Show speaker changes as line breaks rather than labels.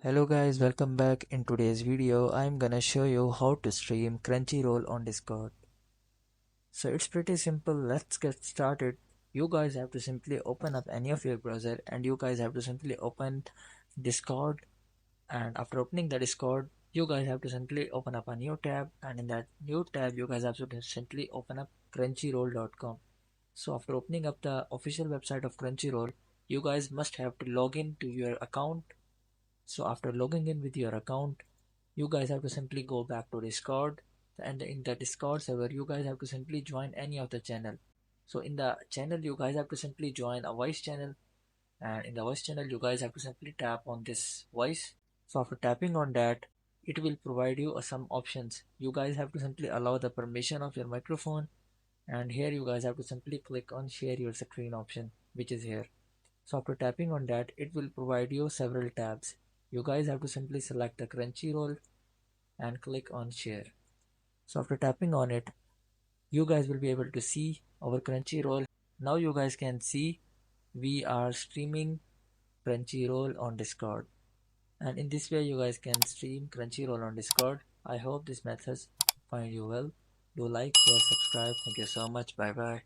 Hello guys, welcome back. In today's video, I'm gonna show you how to stream Crunchyroll on Discord. So it's pretty simple. Let's get started. You guys have to simply open up any of your browser and you guys have to simply open Discord, and after opening the Discord, you guys have to simply open up a new tab, and in that new tab you guys have to simply open up crunchyroll.com. So after opening up the official website of Crunchyroll, you guys must have to log in to your account. So after logging in with your account, you guys have to simply go back to Discord, and in the Discord server you guys have to simply join any of the channel. So in the channel you guys have to simply join a voice channel, and in the voice channel you guys have to simply tap on this voice. So after tapping on that, it will provide you some options. You guys have to simply allow the permission of your microphone, and here you guys have to simply click on share your screen option, which is here. So after tapping on that, it will provide you several tabs. You guys have to simply select the Crunchyroll and click on share. So after tapping on it, you guys will be able to see our Crunchyroll. Now you guys can see we are streaming Crunchyroll on Discord. And in this way you guys can stream Crunchyroll on Discord. I hope this method find you well. Do like, share, subscribe. Thank you so much. Bye bye.